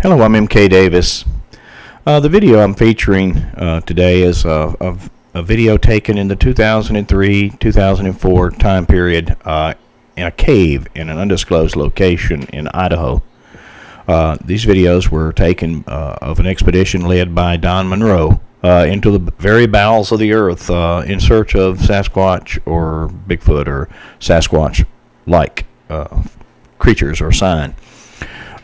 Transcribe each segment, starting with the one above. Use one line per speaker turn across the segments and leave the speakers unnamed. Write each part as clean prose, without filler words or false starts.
Hello, I'm M.K.Davis. The video I'm featuring today is a video taken in the 2003-2004 time period in a cave in an undisclosed location in Idaho. These videos were taken of an expedition led by Don Monroe into the very bowels of the earth in search of Sasquatch or Bigfoot or Sasquatch-like creatures or sign.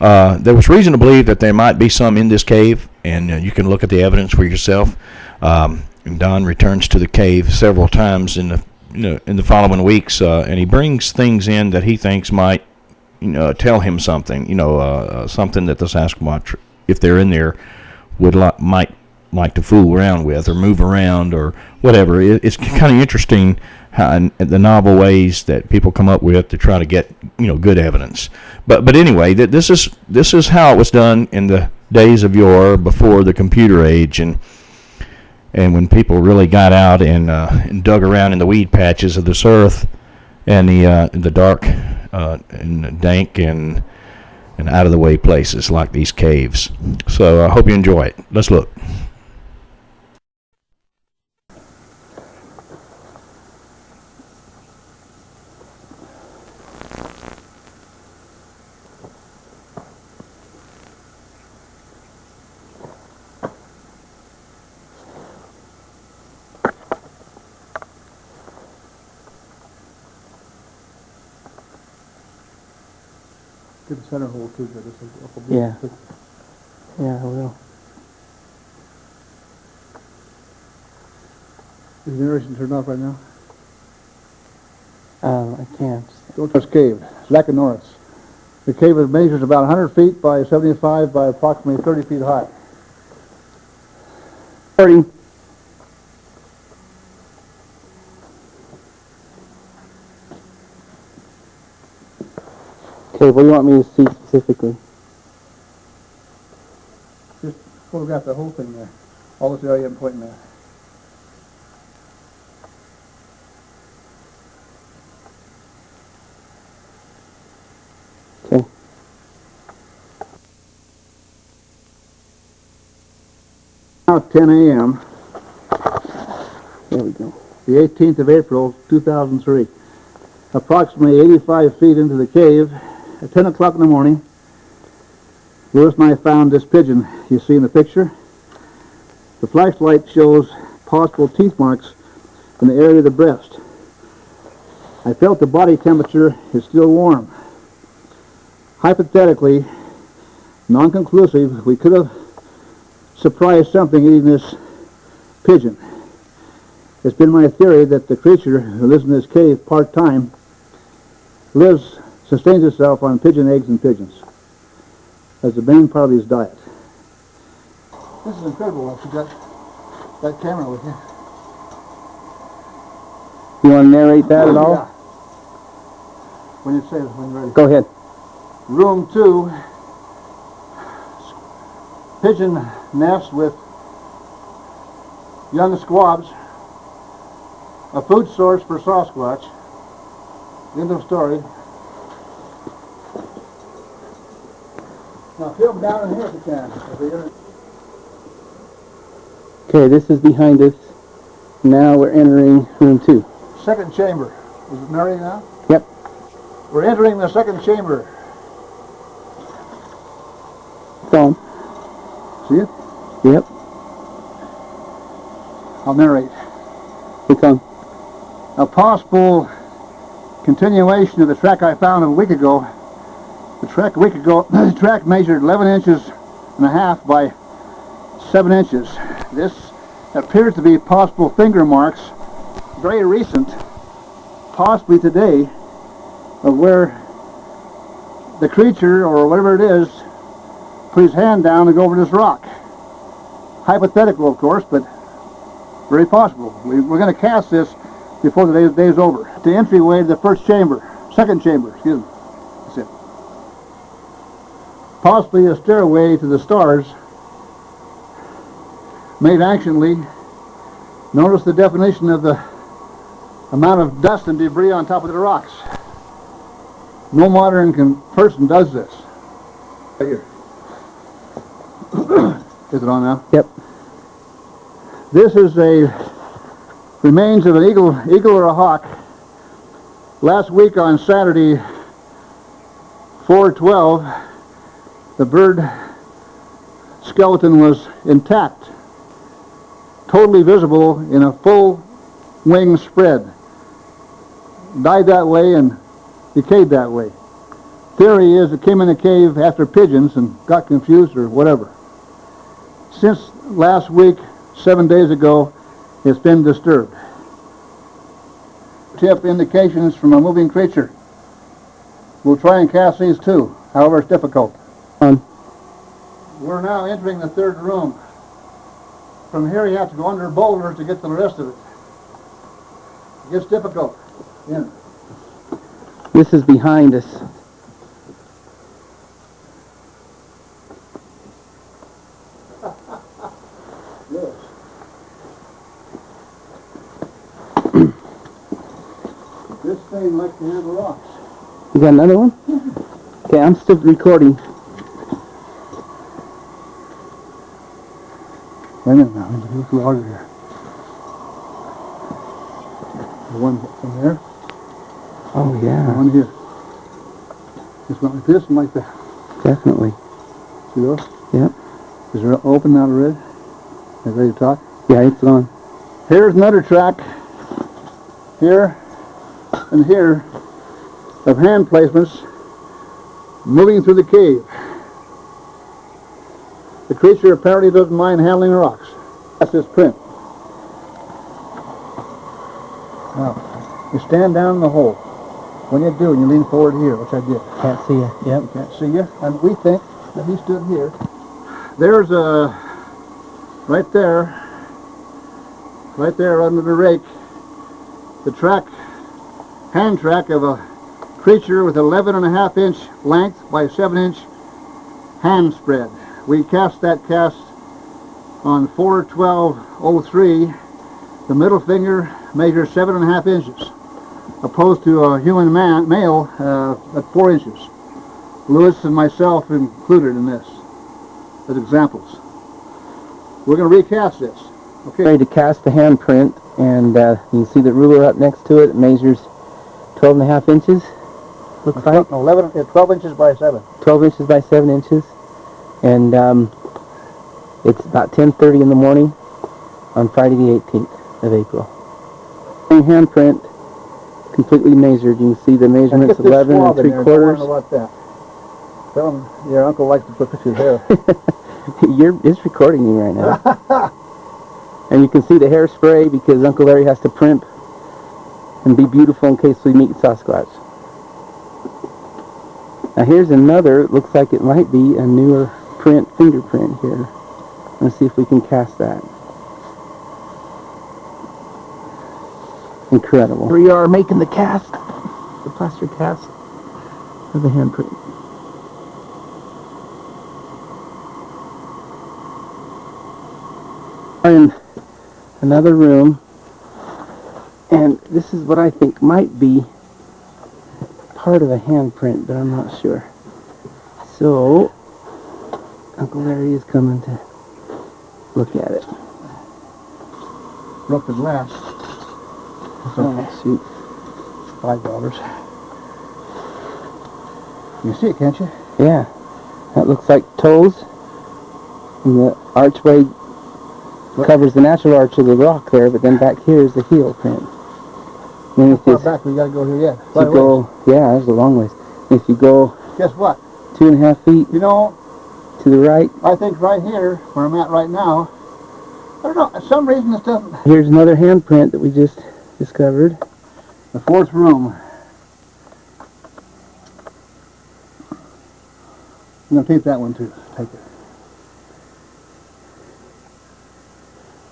There was reason to believe that there might be some in this cave, and you can look at the evidence for yourself. Don returns to the cave several times in the following weeks, and he brings things in that he thinks might tell him something. Something that the Sasquatch, if they're in there, might like to fool around with or move around or whatever. It's kind of interesting how the novel ways that people come up with to try to get good evidence. But anyway, this is how it was done in the days of yore, before the computer age, and when people really got out and dug around in the weed patches of this earth and the dark and dank and out of the way places like these caves. So I hope you enjoy it. Let's look.
Get the center hole too, but it's
Yeah. Yeah, I will.
Is the narration turned off right now?
I can't.
Don't touch cave. It's Lacanoris. The cave measures about 100 feet by 75 by approximately 30 feet high.
30. Okay, what do you want me to see specifically?
Just photograph the whole thing there. All this area I'm pointing there.
Okay.
Now 10 a.m.
There we go.
the 18th of April, 2003. Approximately 85 feet into the cave, at 10 o'clock in the morning, Lewis and I found this pigeon you see in the picture. The flashlight shows possible teeth marks in the area of the breast. I felt the body temperature is still warm. Hypothetically, non-conclusive, we could have surprised something eating this pigeon. It's been my theory that the creature who lives in this cave part-time sustains itself on pigeon eggs and pigeons as the main part of his diet. This is incredible if you got that camera with you.
You want to narrate that at all?
Yeah. When you say it, when you're ready.
Go ahead.
Room 2, pigeon nest with young squabs, a food source for Sasquatch. End of story. Now film down in here if you can.
Okay, this is behind us. Now we're entering room 2.
Second chamber. Is it narrating now?
Yep.
We're entering the second chamber.
It's on.
See it?
Yep.
I'll narrate.
It's on.
A possible continuation of the track I found a week ago. The track measured 11 inches and a half by 7 inches. This appears to be possible finger marks, very recent, possibly today, of where the creature, or whatever it is, put his hand down to go over this rock. Hypothetical, of course, but very possible. We're going to cast this before the day is over. The entryway to the second chamber, excuse me. That's it. Possibly a stairway to the stars, made actionally. Notice the definition of the amount of dust and debris on top of the rocks. No modern person does this. Right here. Is it on now?
Yep.
This is remains of an eagle or a hawk. Last week on Saturday, 4/12, the bird skeleton was intact, totally visible in a full wing spread. Died that way and decayed that way. Theory is it came in the cave after pigeons and got confused or whatever. Since last week, 7 days ago, it's been disturbed. Tip indications from a moving creature. We'll try and cast these too, however it's difficult. We're now entering the third room. From here you have to go under boulders to get to the rest of it. It gets difficult. Yeah.
This is behind us.
Yes. This thing likes to handle rocks.
You got another one? Okay, I'm still recording.
Wait a minute now, there's a little larger here. The one from there,
Oh,
the
yeah,
one here. Just went like this and like that.
definitely.
See those?
Yep.
Is it open now, red? Are you ready to talk?
Yeah, it's on.
Here's another track, here and here, of hand placements moving through the cave. The creature apparently doesn't mind handling rocks. That's his print. Now, you stand down in the hole. When you do, you lean forward here, which I did.
Can't see you. Yep.
Can't see you, and we think that he stood here. There's a, right there under the rake, the track, hand track of a creature with 11.5-inch length by 7-inch hand spread. We cast that cast on 4/12/03. The middle finger measures 7.5 inches, opposed to a human male at 4 inches. Lewis and myself included in this as examples. We're going to recast this. Okay.
Ready to cast the handprint, and you can see the ruler up next to it. It measures 12.5 inches. Looks like
12 inches by 7.
12 inches by 7 inches, and it's about 10:30 in the morning on Friday the 18th of April. Handprint, completely measured. You can see the measurements 11 3/4.
About that. Tell him your uncle likes to put pictures there.
It's recording you right now. And you can see the hairspray because Uncle Larry has to primp and be beautiful in case we meet Sasquatch. Now here's another, it looks like it might be a newer fingerprint here. Let's see if we can cast that. Incredible. Here we are making the cast, the plaster cast of the handprint. In another room, and this is what I think might be part of a handprint, but I'm not sure. So Uncle Larry is coming to look at it.
Broke the glass.
Oh, shoot.
$5. You see it, can't you?
Yeah, that looks like toes, and the archway covers the natural arch of the rock there, but then back here is the heel print. And
How far back we gotta go here yet?
If you go, yeah, there's a long ways. If you go,
guess what?
2.5 feet
You know,
to the right,
I think right here, where I'm at right now, I don't know, for some reason this doesn't...
here's another handprint that we just discovered.
The fourth room. I'm gonna take that one too. Take it.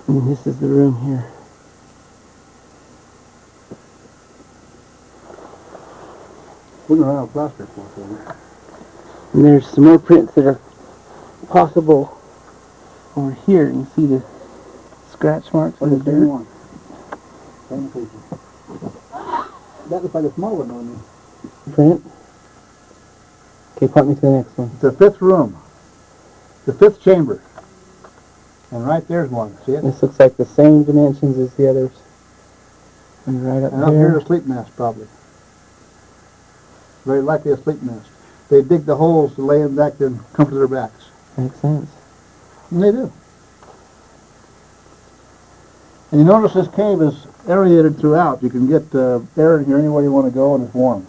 And this is the room here.
We're gonna have a plaster for it.
And there's some more prints that are possible over here. You can see the scratch marks in the dirt.
One. Same picture. That looks like a small one on me.
Print. Okay, point me to the next one.
It's the fifth room. the fifth chamber. And right there's one. See it?
This looks like the same dimensions as the others. And right up
And up
here.
here's a sleep nest, probably. Very likely a sleep nest. They dig the holes to lay them back there and comfort their backs.
Makes sense.
And they do. And you notice this cave is aerated throughout. You can get air in here anywhere you want to go, and it's warm.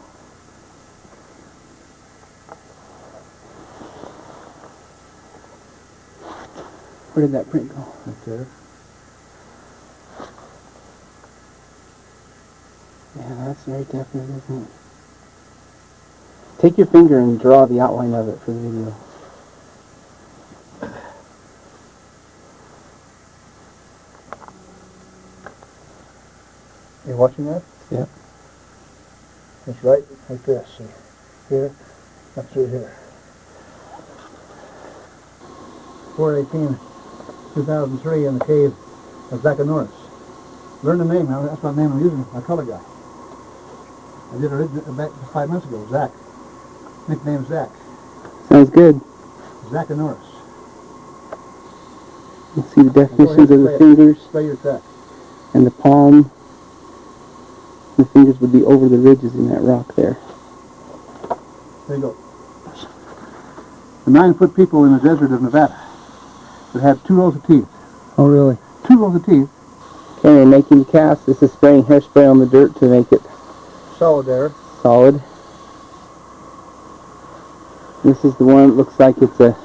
Where did that print go?
Right there.
Yeah, that's very definite, isn't it? Take your finger and draw the outline of it for the video.
You watching that?
Yep.
It's right like this. See? Here, up through here. 4/18/2003 in the cave of Norris. Learn the name now. That's my name I'm using. My color guy. I did it back 5 minutes ago. Zach. Nickname Zach.
Sounds good.
Norris.
You see the definitions of the fingers
Play your track.
and the palm. The fingers would be over the ridges in that rock there.
There you go. The 9-foot people in the desert of Nevada that had 2 rows of teeth.
Oh, really?
2 rows of teeth.
Okay, making the cast. This is spraying hairspray on the dirt to make it
Solid there.
solid. This is the one that looks like it's a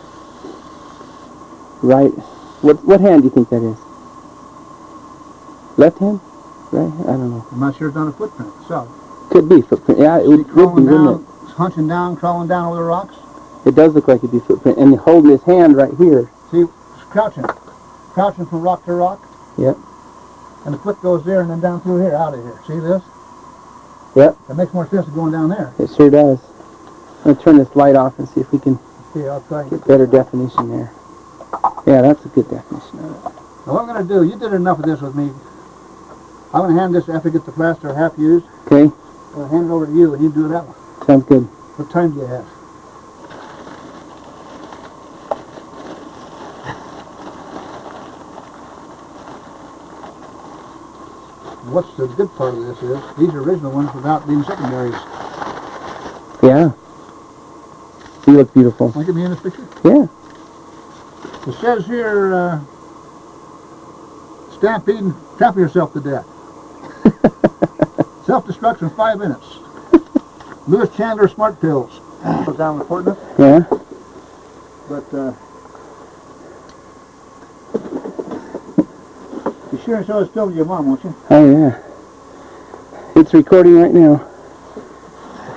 right. What hand do you think that is? Left hand? Right? I don't know.
I'm not sure it's on a footprint. So,
Could be footprint. Yeah, it would be,
crawling
wouldn't
down,
it?
hunching down, crawling down over the rocks.
It does look like it'd be footprint. And holding his hand right here.
See, it's crouching. Crouching from rock to rock.
Yep.
And the foot goes there and then down through here, out of here. See this?
Yep.
That makes more sense than going down there.
It sure does. I'm going to turn this light off and see if we can
See, I'll try and
get better definition there. Yeah, that's a good definition of it.
Now what I'm going to do, you did enough of this with me. I'm going to hand this after I get the plaster half used.
Okay?
I'm going to hand it over to you and you do that one.
Sounds good.
What time do you have? What's the good part of this is, these are original ones without being secondaries.
Yeah. You look beautiful.
Want to get me in this picture?
Yeah.
It says here, stampede and trample yourself to death. Self-destruction 5 minutes. Lewis Chandler smart pills. Goes down reporting it.
Yeah.
But, you sure show us still to your mom, won't you?
Oh, yeah. It's recording right now.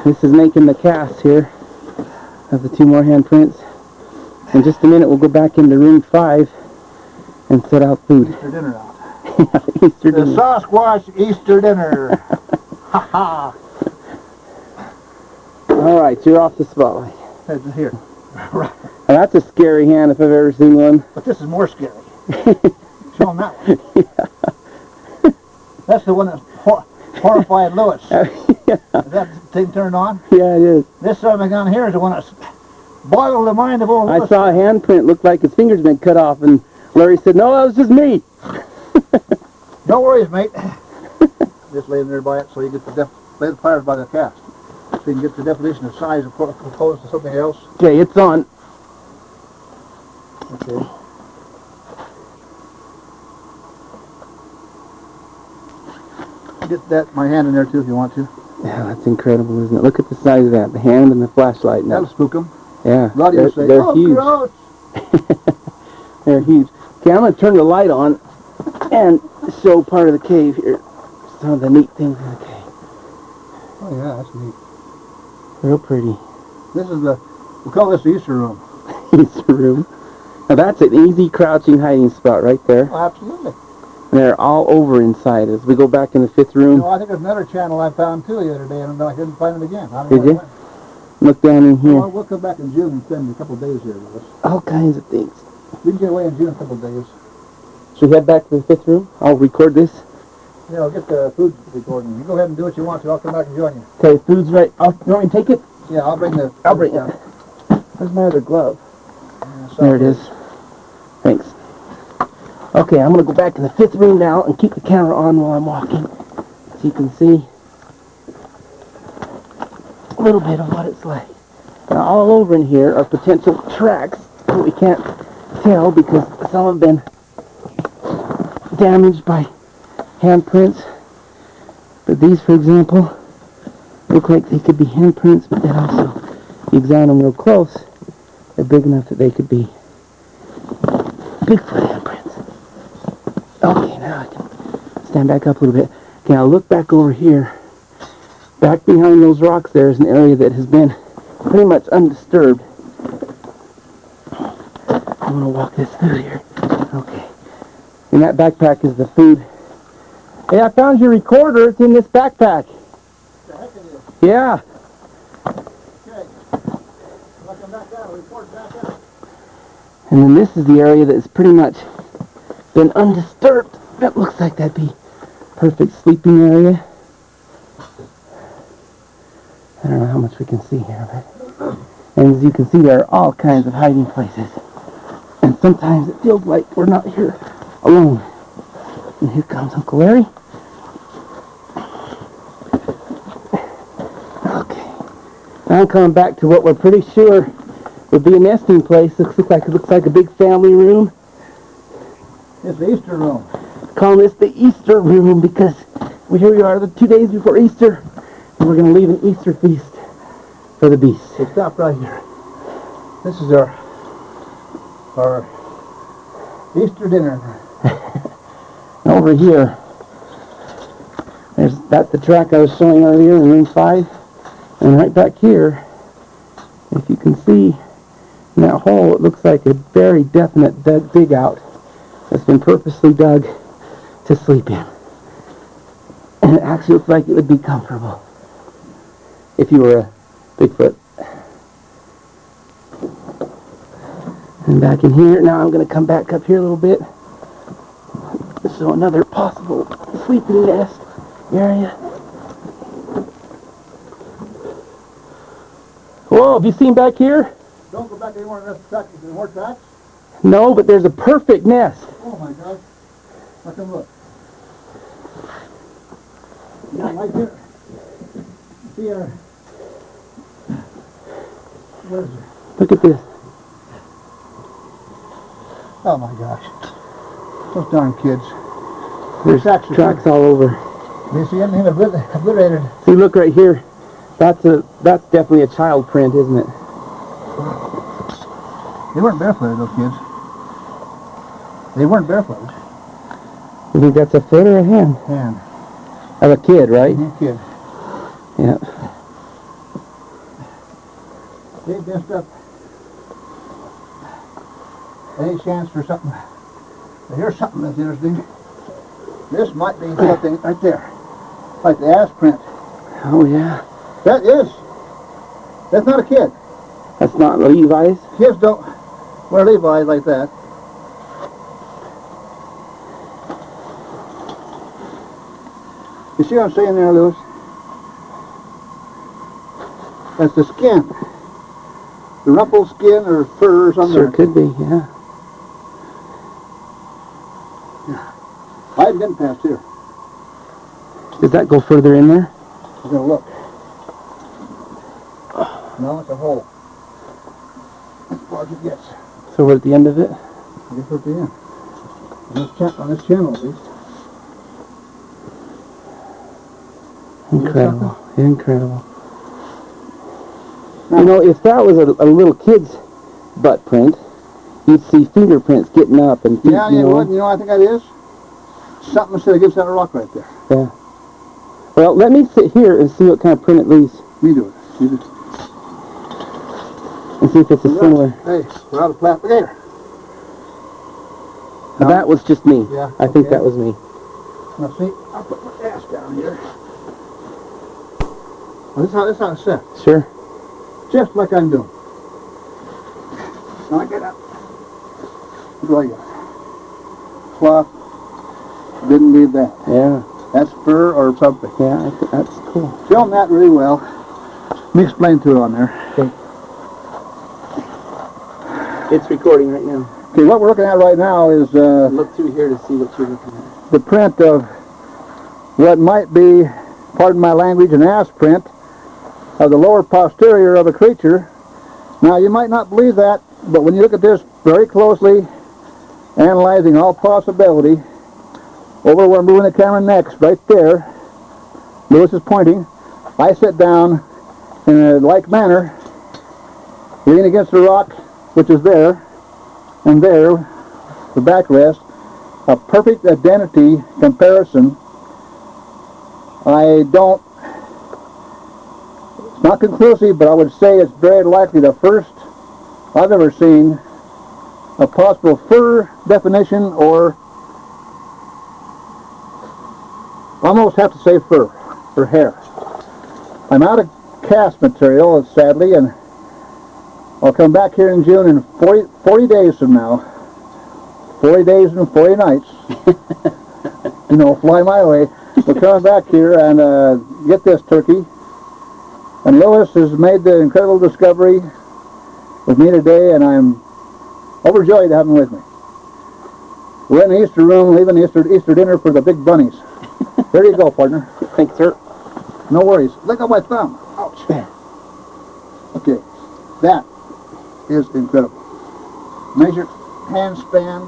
This is making the cast here of the 2 more handprints. In just a minute, we'll go back into room 5 and set out food.
Easter dinner out.
Easter
The
dinner.
Sasquatch Easter dinner. Ha ha.
All right, you're off the spotlight.
That's here. Right.
Now, that's a scary hand if I've ever seen one.
But this is more scary. Show them that one. That's the one that horrified Lewis.
Yeah.
Is that thing turned on?
Yeah, it is.
This son down here is the one that's boggled the mind of old
I
Lewis.
saw a handprint look like his fingers been cut off, and Larry said, "No, that was just me."
No worries, mate. Just lay there by it so you get the lay the pliers by the cast. So you can get the definition of size opposed to something else.
Okay, it's on.
Okay. Get that my hand in there too if you want to.
Yeah, that's incredible, isn't it? Look at the size of that. The hand and the flashlight. And
That'll spook them.
yeah,
A lot of you say,
they're
oh,
huge.
gross.
They're huge. Okay, I'm going to turn the light on and show part of the cave here. Some of the neat things in the cave.
Oh yeah, that's neat.
Real pretty.
This is we'll call this the Easter room.
Easter room. Now that's an easy crouching hiding spot right there.
Oh, absolutely.
And they're all over inside. As we go back in the 5th room,
I think there's another channel I found too the other day, and I couldn't find it again. I don't
Did
know
you?
why.
look down in here.
Well, we'll come back in June and spend a couple of days here with us.
All kinds of things.
We can get away in June a couple of days.
Should we head back to the 5th room? I'll record this.
Yeah, I'll get the food recording. You go ahead and do what you want to. I'll come back and join you.
Okay, food's right. You want me to take it?
Yeah, I'll bring the...
I'll bring it. Where's my other glove?
Yeah,
There it is. Thanks. Okay, I'm going to go back to the 5th room now and keep the camera on while I'm walking. So you can see a little bit of what it's like. Now, all over in here are potential tracks that we can't tell because some have been damaged by handprints. But these, for example, look like they could be handprints, but then also, if you examine them real close, they're big enough that they could be Bigfoot handprints. Okay, now I can stand back up a little bit. Okay, I'll look back over here. Back behind those rocks there is an area that has been pretty much undisturbed. I'm going to walk this through here. Okay. In that backpack is the food. Hey, I found your recorder. It's in this backpack.
The heck it is.
Yeah.
Okay. I'll come back out. Report back out.
And then this is the area that's pretty much been undisturbed. That looks like that'd be perfect sleeping area. I don't know how much we can see here, but and as you can see, there are all kinds of hiding places. And sometimes it feels like we're not here alone. And here comes Uncle Larry. Okay. Now I'm coming back to what we're pretty sure would be a nesting place. It looks like a big family room.
It's the Easter room.
Calling this the Easter room because here we are the 2 days before Easter, and we're going to leave an Easter feast for the beast.
So stop right here. This is our Easter dinner.
And over here, that's the track I was showing earlier in room 5. And right back here, if you can see in that hole, it looks like a very definite dig out that's been purposely dug to sleep in. And it actually looks like it would be comfortable if you were a Bigfoot. And back in here, now I'm going to come back up here a little bit. So another possible sleeping nest area. Whoa, have you seen back here?
Don't go back anymore. There's more tracks.
No, but there's a perfect nest.
Oh my gosh. Let them look. Yeah, right here. See our... Where is it?
Look at this.
Oh my gosh. Those darn kids.
There's tracks all over.
Do you see anything obliterated?
See, look right here. That's definitely a child print, isn't it?
They weren't barefooted, those kids. They weren't barefooted.
You think that's a foot or a hand?
Hand.
Of a kid, right?
Kid.
Yeah.
They messed up. Any chance for something? Here's something that's interesting. This might be something right there. Like the ass print.
Oh, yeah.
That is. That's not a kid.
That's not Levi's?
Kids don't wear Levi's like that. You see what I'm saying there, Lewis? That's the skin. The rumpled skin or fur or something.
Sure could be, yeah.
I haven't been past here.
Does that go further in there?
I'm going to look. No, it's a hole. As far as it gets.
So we're at the end of it?
I guess we're at the end. On this channel, at least.
Incredible. Incredible. You know, if that was a little kid's butt print, you'd see fingerprints getting up and feet,
yeah, you would. You know what I think that is? Something instead of gives that a rock right there.
Yeah. Well, let me sit here and see what kind of print it leaves.
You do it. You do it.
And see if it's a similar.
Hey, we're out of plastic there.
No. That was just me.
Yeah.
I think that was me.
Now see, I'll put my ass down here. Well, this is how it's set.
Sure.
Just like I'm doing. Now I get up. What do I got? Cloth. Didn't need that.
Yeah.
That's fur or something.
Yeah, that's cool.
Film that really well. Let me explain to it on there.
Okay. It's recording right now.
Okay, what we're looking at right now is
Look through here to see what you're looking at.
the print of what might be, pardon my language, an ass print of the lower posterior of a creature. Now, you might not believe that, but when you look at this very closely, analyzing all possibility, over where I'm moving the camera next, right there, Lewis is pointing, I sit down in a like manner, lean against the rock, which is there, and there, the backrest, a perfect identity comparison. It's not conclusive, but I would say it's very likely the first I've ever seen a possible fur definition, or almost have to say fur, or hair. I'm out of cast material, sadly, and I'll come back here in June in 40 days from now. 40 days and 40 nights. You know, fly my way. We'll come back here and get this turkey. And Lewis has made the incredible discovery with me today, and I'm overjoyed to have him with me. We're in the Easter room, leaving Easter dinner for the big bunnies. There you go, partner.
Thanks, sir.
No worries. Look at my thumb. Ouch. Okay, that is incredible. Measured hand span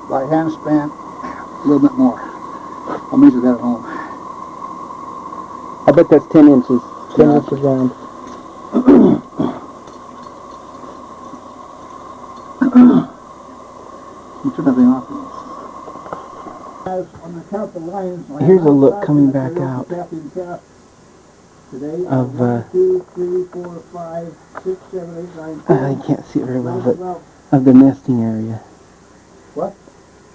by hand span, a little bit more. I'll measure that at home.
I bet that's 10 inches. 10 inches round.
You turn everything off.
Here's a look coming back out of,
1, 2, 3, 4, 5, 6, 7, 8, 9, 10.
I can't see it very well, but of the nesting area.
What?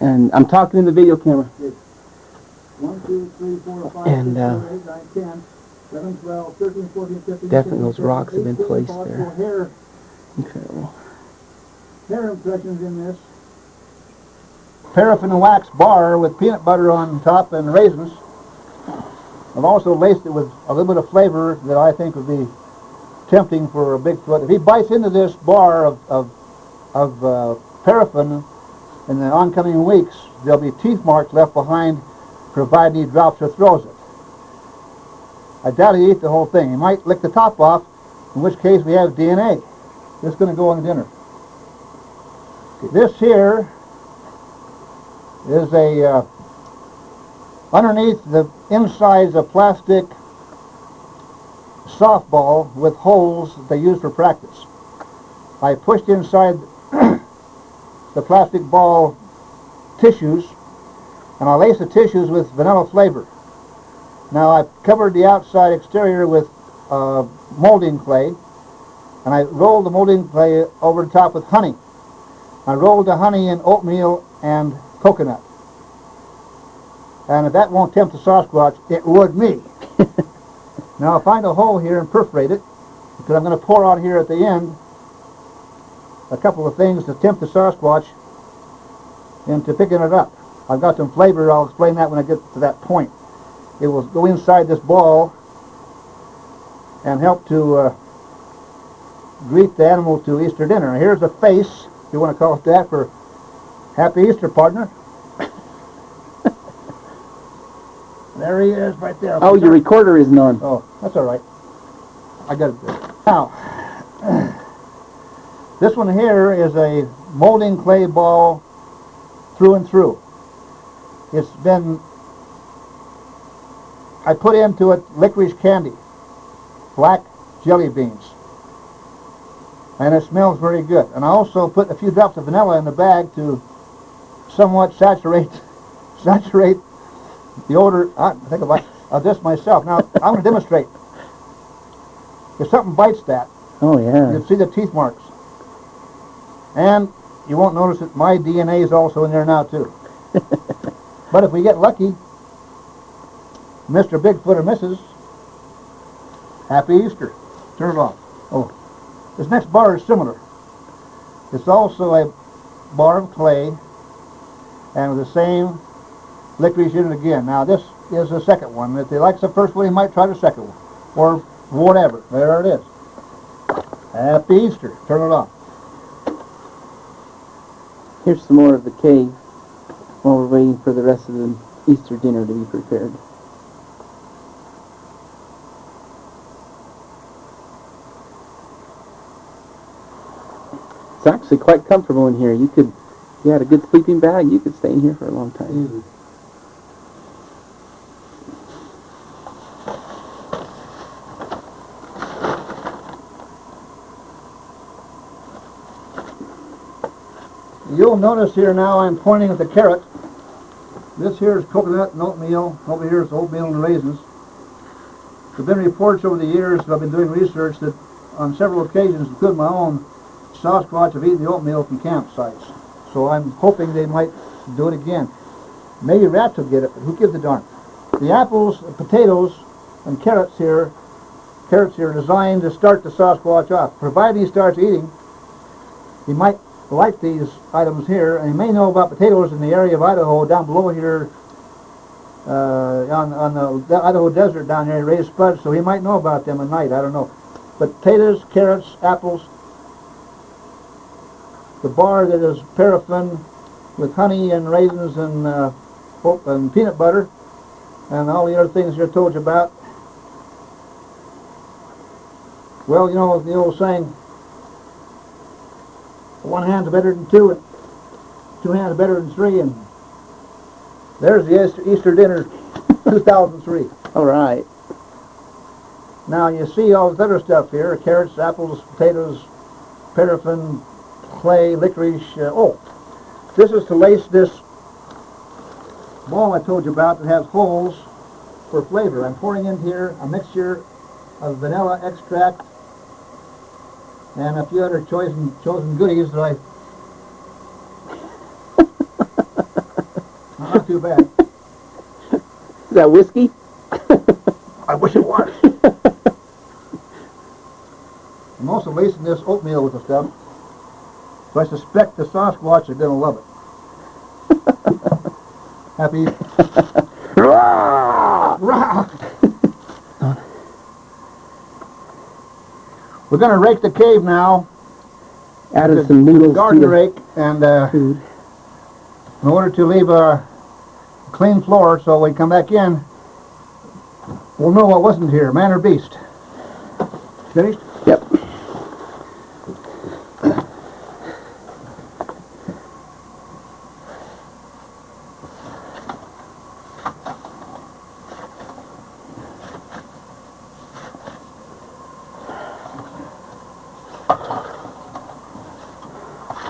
And I'm talking in the video camera.
1, 2, 3, 4, 5,
And,
6, 7, 8, 9, 10, 11, 12, 13, 14, 15,
definitely
16,
those rocks have been
18,
placed
possible
there.
Hair
Incredible.
impressions in this. Paraffin and wax bar with peanut butter on top and raisins. I've also laced it with a little bit of flavor that I think would be tempting for a Bigfoot. If he bites into this bar of paraffin in the oncoming weeks, there'll be teeth marks left behind, provided he drops or throws it. I doubt he'd eat the whole thing. He might lick the top off, in which case we have DNA. This is going to go on dinner. Okay, this here is a underneath the inside's a plastic softball with holes that they use for practice. I pushed inside the plastic ball tissues, and I laced the tissues with vanilla flavor. Now I've covered the outside exterior with molding clay, and I rolled the molding clay over the top with honey. I rolled the honey in oatmeal and coconut. And if that won't tempt the Sasquatch, it would me. Now I'll find a hole here and perforate it, because I'm going to pour out here at the end a couple of things to tempt the Sasquatch into picking it up. I've got some flavor. I'll explain that when I get to that point. It will go inside this ball and help to greet the animal to Easter dinner. Here's a face, if you want to call it that, for Happy Easter, partner. There he is, right there.
Oh, your recorder isn't on.
Oh, that's all right. I got it there. Now, this one here is a molding clay ball through and through. It's been, I put into it licorice candy, black jelly beans, and it smells very good. And I also put a few drops of vanilla in the bag to somewhat saturate the odor. I think of this myself. Now, I'm going to demonstrate. If something bites that,
Oh, yeah.
you'll see the teeth marks. And you won't notice that my DNA is also in there now, too. But if we get lucky, Mr. Bigfoot or Mrs., Happy Easter. Turn it off. Oh, this next bar is similar. It's also a bar of clay and with the same licorice in it again. Now, this is the second one. If he likes the first one, he might try the second one. Or whatever. There it is. Happy Easter. Turn it off.
Here's some more of the cave while we're waiting for the rest of the Easter dinner to be prepared. It's actually quite comfortable in here. You could, if you had a good sleeping bag, you could stay in here for a long time.
Easy. You'll notice here now I'm pointing at the carrot. This here is coconut and oatmeal. Over here is oatmeal and raisins. There have been reports over the years that I've been doing research that on several occasions, including my own, Sasquatch have eaten the oatmeal from campsites. So I'm hoping they might do it again. Maybe rats will get it, but who gives a darn? The apples, potatoes, and carrots here are designed to start the Sasquatch off. Provided he starts eating, he might like these items here, and he may know about potatoes in the area of Idaho down below here, on the Idaho desert down there, he raised spuds, so he might know about them at night, I don't know. But potatoes, carrots, apples, the bar that is paraffin with honey and raisins and peanut butter, and all the other things I told you about. Well, you know the old saying, one hand's better than two, and two hands are better than three, and there's the Easter dinner 2003.
All right.
Now you see all this other stuff here, carrots, apples, potatoes, paraffin, clay, licorice. This is to lace this ball I told you about that has holes for flavor. I'm pouring in here a mixture of vanilla extract and a few other chosen goodies that not too bad.
Is that whiskey?
I wish it was. I'm also lacing this oatmeal with the stuff, so I suspect the Sasquatch are going to love it. Happy Easter. We're going to rake the cave now.
Added some noodles
garden
to the
rake, and
food.
in order to leave a clean floor so when we come back in, we'll know what wasn't here, man or beast. Finished?
Yep.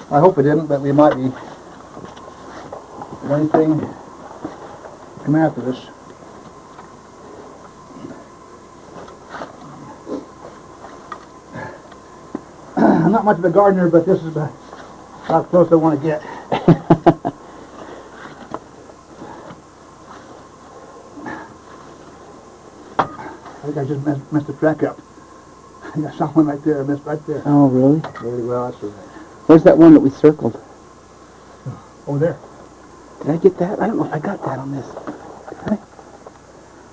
I hope we didn't, but we might be. Anything come after this. I'm not much of a gardener, but this is about how close I want to get. I think I just messed the track up. I got someone right there, I missed right there.
Oh, really?
Very well, that's all right.
Where's that one that we circled?
Over there.
Did I get that? I don't know if I got that on this.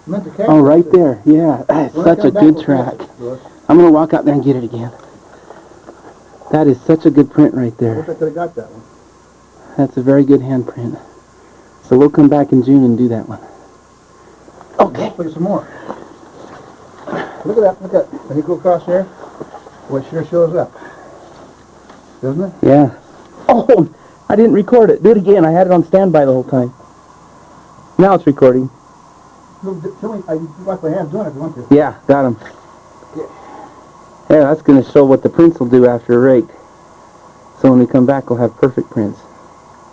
Meant to catch
Oh,
it.
right there. Yeah, that's
When I
such
come
a
back,
good
we'll
track.
catch it.
I'm going to walk out there and get it again. That is such a good print right
I
there.
wish I could have got that one.
That's a very good handprint. So we'll come back in June and do that one. Okay.
Hopefully some more. Look at that, look at that. When you go across there, well, it sure shows up. Doesn't it?
Yeah. Oh, I didn't record it. Do it again. I had it on standby the whole time. Now it's recording.
Tell me, I can watch my hands doing it if you want to.
Yeah, got him. Yeah, that's going to show what the prints will do after a rake. So when we come back, we'll have perfect prints.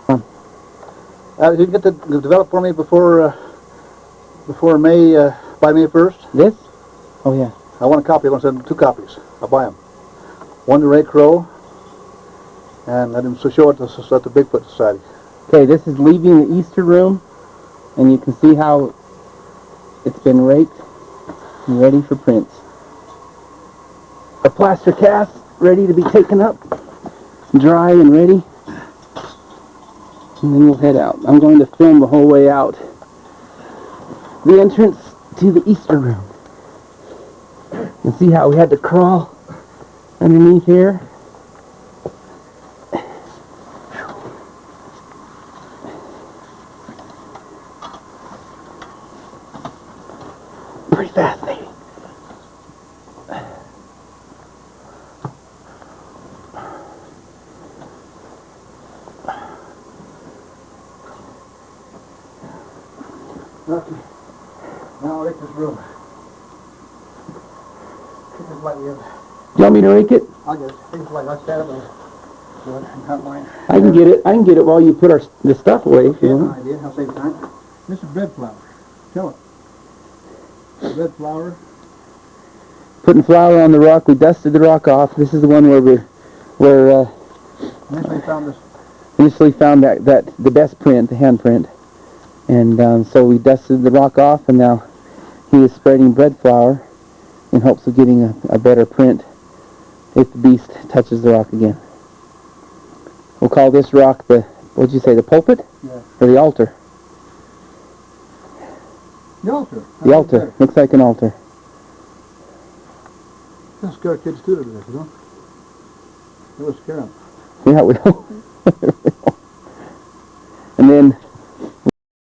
Did you get to develop for me before May, by May 1st?
This? Oh, yeah.
I want a copy. I want to send 2 copies. I'll buy them. One to Ray Crow, and let him show it to the Bigfoot Society.
Okay, this is leaving the Easter room, and you can see how it's been raked and ready for prints. A plaster cast ready to be taken up, dry and ready, and then we'll head out. I'm going to film the whole way out. The entrance to the Easter room. You see how we had to crawl underneath here?
Okay. Now I'll rake this room. Take this light we have.
Do you want me to rake it?
I'll get it. Take this light. I'll stand up and do it. And count mine.
I can get it. I can get it while you put the stuff away if you
Here's an
want.
idea. I'll save time. This is bread flour. Tell it. Bread flour.
Putting flour on the rock. We dusted the rock off. This is the one where
Initially found this.
that the best print, the hand print. And so we dusted the rock off, and now he is spreading bread flour in hopes of getting a better print if the beast touches the rock again. We'll call this rock what'd you say, the pulpit?
Yeah.
Or the altar?
The altar.
The altar. Looks like an altar.
Don't scare kids too to this, you know? It will scare them.
Yeah, we don't.